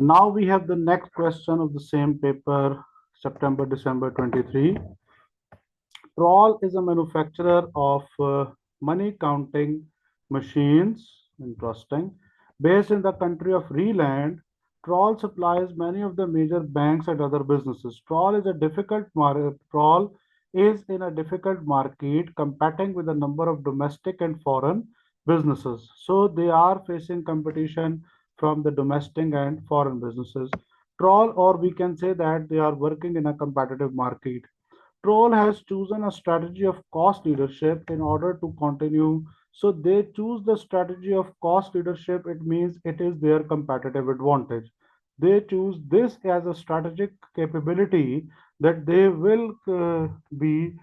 Now we have the next question of the same paper, September-December 23. Troll is a manufacturer of money counting machines. Interesting. Based in the country of Reland, Troll supplies many of the major banks and other businesses. Troll is in a difficult market, competing with a number of domestic and foreign businesses. So they are facing competition from the domestic and foreign businesses. Troll, or we can say that they are working in a competitive market. Troll has chosen a strategy of cost leadership in order to continue. So they choose the strategy of cost leadership. It means it is their competitive advantage. They choose this as a strategic capability that they will be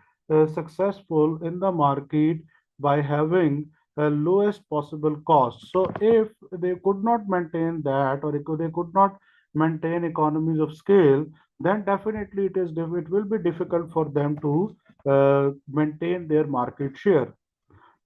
successful in the market by having the lowest possible cost. So if they could not maintain that, or they could not maintain economies of scale, then definitely it will be difficult for them to maintain their market share.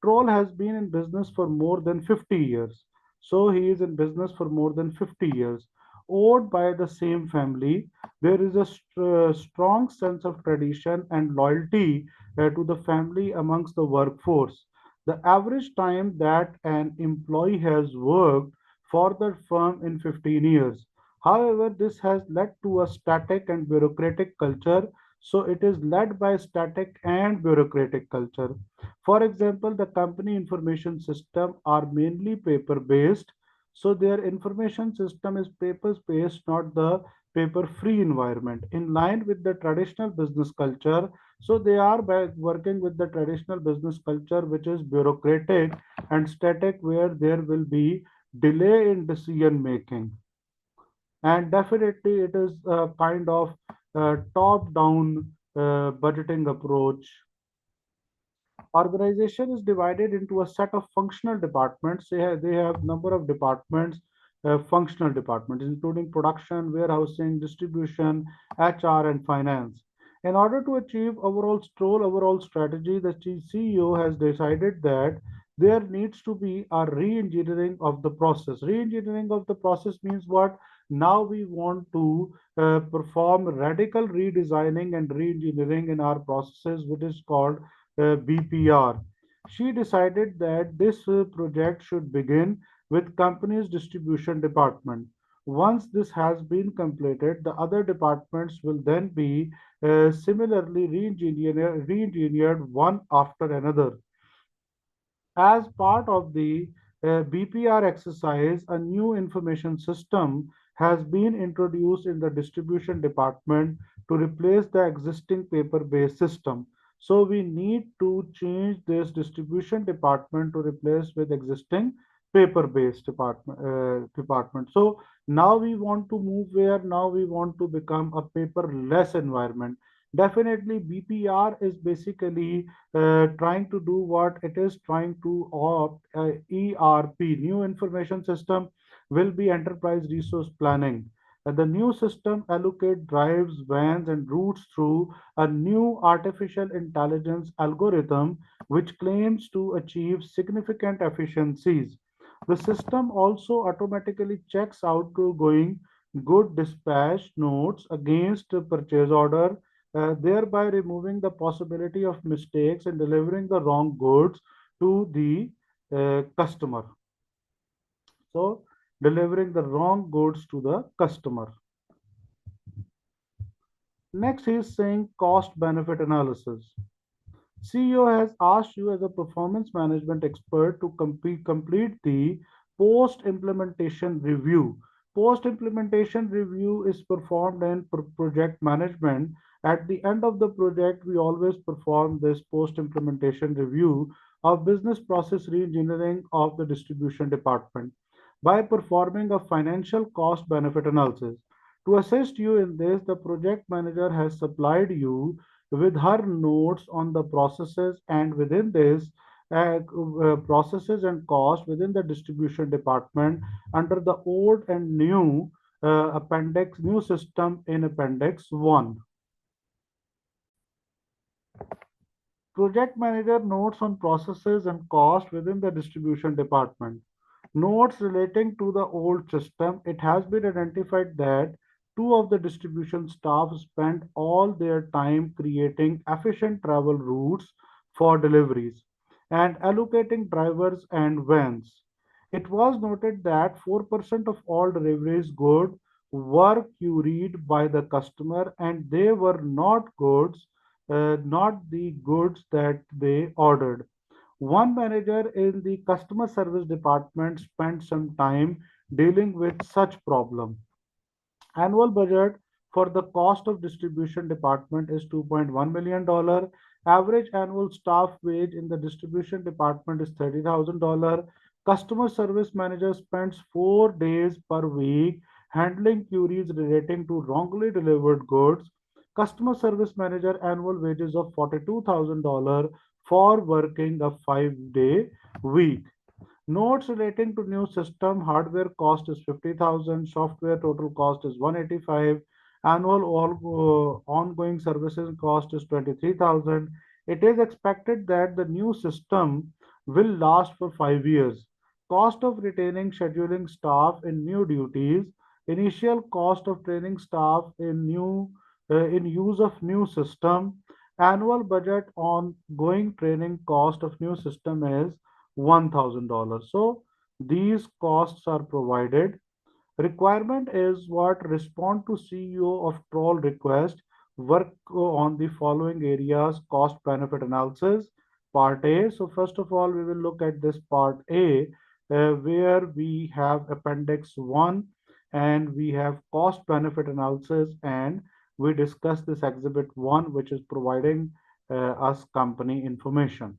Troll has been in business for more than 50 years. So he is in business for more than 50 years. Owned by the same family, there is a strong sense of tradition and loyalty to the family amongst the workforce. The average time that an employee has worked for the firm in 15 years. However, this has led to a static and bureaucratic culture. So it is led by static and bureaucratic culture. For example, the company information system are mainly paper-based, so their information system is paper-based, not the paper-free environment. In line with the traditional business culture, so they are working with the traditional business culture, which is bureaucratic and static, where there will be delay in decision making. And definitely, it is a kind of top-down budgeting approach. Organization is divided into a set of functional departments. They have number of departments, functional departments, including production, warehousing, distribution, HR, and finance. In order to achieve overall strategy, the CEO has decided that there needs to be a re-engineering of the process. Re-engineering of the process means what? Now we want to perform radical redesigning and re-engineering in our processes, which is called BPR. She decided that this project should begin with company's distribution department. Once this has been completed, the other departments will then be similarly re-engineered one after another. As part of the BPR exercise, a new information system has been introduced in the distribution department to replace the existing paper-based system. So we need to change this distribution department to replace with existing paper-based department. So now we want to move where? Now we want to become a paperless environment. Definitely, BPR is basically trying to do what it is trying to opt. ERP, new information system, will be enterprise resource planning. The new system allocate drives, vans, and routes through a new artificial intelligence algorithm which claims to achieve significant efficiencies. The system also automatically checks out to going good dispatch notes against purchase order, thereby removing the possibility of mistakes and delivering the wrong goods to the customer. So, delivering the wrong goods to the customer. Next, he is saying cost benefit analysis. CEO has asked you as a performance management expert to complete the post-implementation review. Post-implementation review is performed in project management. At the end of the project, we always perform this post-implementation review of business process reengineering of the distribution department by performing a financial cost benefit analysis. To assist you in this, the project manager has supplied you with her notes on the processes, and within this, processes and cost within the distribution department under the old and new new system in appendix 1. Project manager notes on processes and cost within the distribution department. Notes relating to the old system, it has been identified that two of the distribution staff spent all their time creating efficient travel routes for deliveries and allocating drivers and vans. It was noted that 4% of all deliveries goods were queried by the customer and they were not goods, not the goods that they ordered. One manager in the customer service department spent some time dealing with such problem. Annual budget for the cost of distribution department is $2.1 million. Average annual staff wage in the distribution department is $30,000. Customer service manager spends 4 days per week handling queries relating to wrongly delivered goods. Customer service manager annual wages of $42,000 for working a 5-day week. Notes relating to new system, hardware cost is 50,000, software total cost is 185, annual ongoing services cost is 23,000. It is expected that the new system will last for 5 years. Cost of retaining scheduling staff in new duties, initial cost of training staff in use of new system, annual budget on going training cost of new system is $1,000. So these costs are provided. Requirement is what respond to CEO of troll request, work on the following areas, cost benefit analysis, part A. So first of all, we will look at this part A, where we have appendix 1 and we have cost benefit analysis, and we discuss this exhibit 1, which is providing us company information.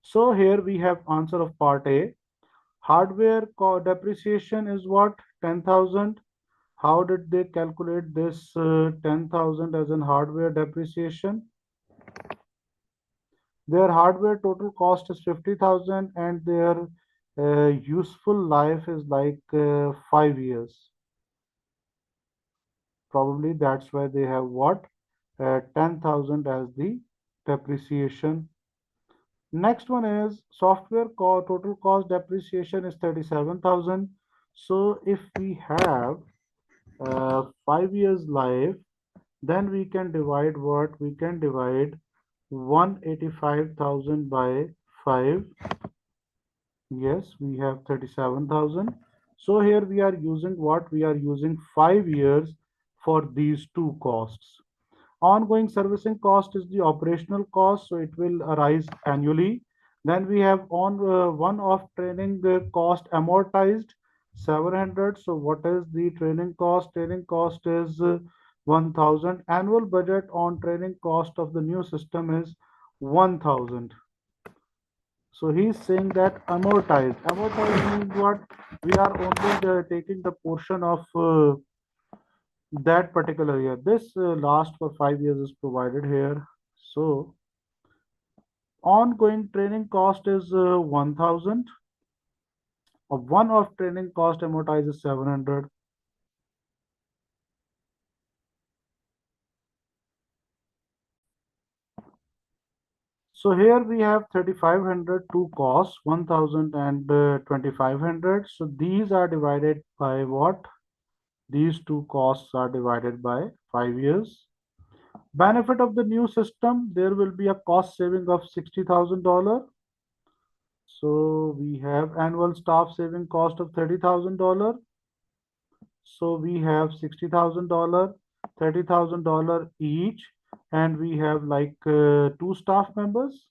So here we have answer of part A. Hardware depreciation is what? 10,000. How did they calculate this 10,000 as in hardware depreciation? Their hardware total cost is 50,000 and their useful life is like 5 years. Probably that's why they have what? 10,000 as the depreciation. Next one is software total cost depreciation is 37,000. So if we have 5 years life, then we can divide what? We can divide 185,000 by 5. Yes, we have 37,000. So here we are using what? We are using 5 years for these two costs. Ongoing servicing cost is the operational cost, so it will arise annually. Then we have on one-off training cost amortized 700. So what is the training cost? Training cost is 1,000. Annual budget on training cost of the new system is 1,000. So he's saying that amortized. Amortized means what? We are only taking the portion of that particular year. This last for 5 years is provided here. So ongoing training cost is 1,000. A one-off training cost amortizes 700. So here we have 3,500 two costs, 1,000 and 2,500. So these are divided by what? These two costs are divided by 5 years. Benefit of the new system, there will be a cost saving of $60,000. So we have annual staff saving cost of $30,000. So we have $60,000, $30,000 each, and we have like two staff members.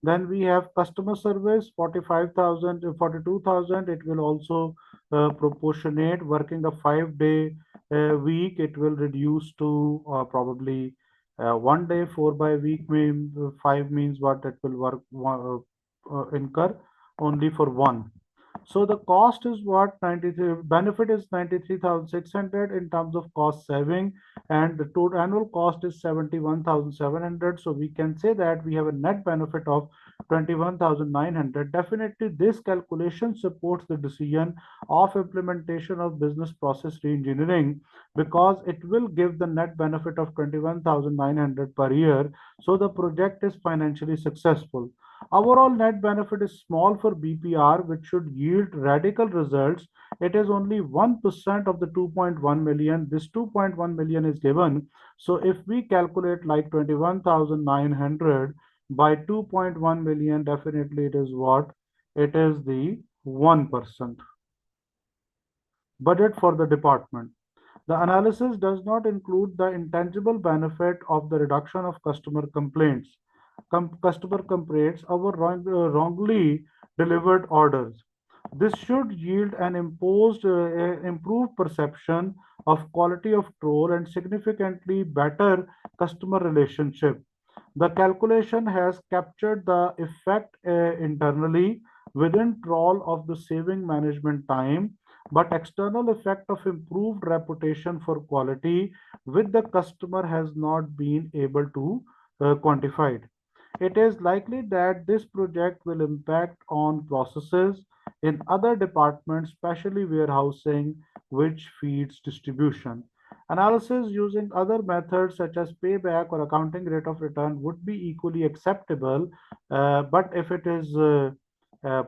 Then we have customer service, 45,000, 42,000. It will also proportionate working a 5-day week. It will reduce to probably one day. 4 by week mean 5 means what? It will work incur only for one. So the cost is what? 93. Benefit is 93,600 in terms of cost saving, and the total annual cost is 71,700. So we can say that we have a net benefit of 21,900. Definitely, this calculation supports the decision of implementation of business process reengineering because it will give the net benefit of 21,900 per year. So the project is financially successful. Overall net benefit is small for BPR, which should yield radical results. It is only 1% of the 2.1 million. This 2.1 million is given. So if we calculate like 21,900 by 2.1 million, definitely it is what? It is the 1% budget for the department. The analysis does not include the intangible benefit of the reduction of customer complaints. Customer complaints over wrongly delivered orders. This should yield an improved perception of quality of control and significantly better customer relationship. The calculation has captured the effect internally within troll of the saving management time, but external effect of improved reputation for quality with the customer has not been able to quantified. It is likely that this project will impact on processes in other departments, especially warehousing, which feeds distribution. Analysis using other methods such as payback or accounting rate of return would be equally acceptable, but if it is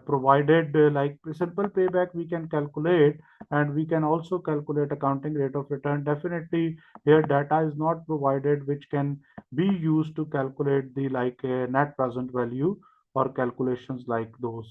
provided like simple payback we can calculate, and we can also calculate accounting rate of return. Definitely here data is not provided which can be used to calculate the like net present value or calculations like those.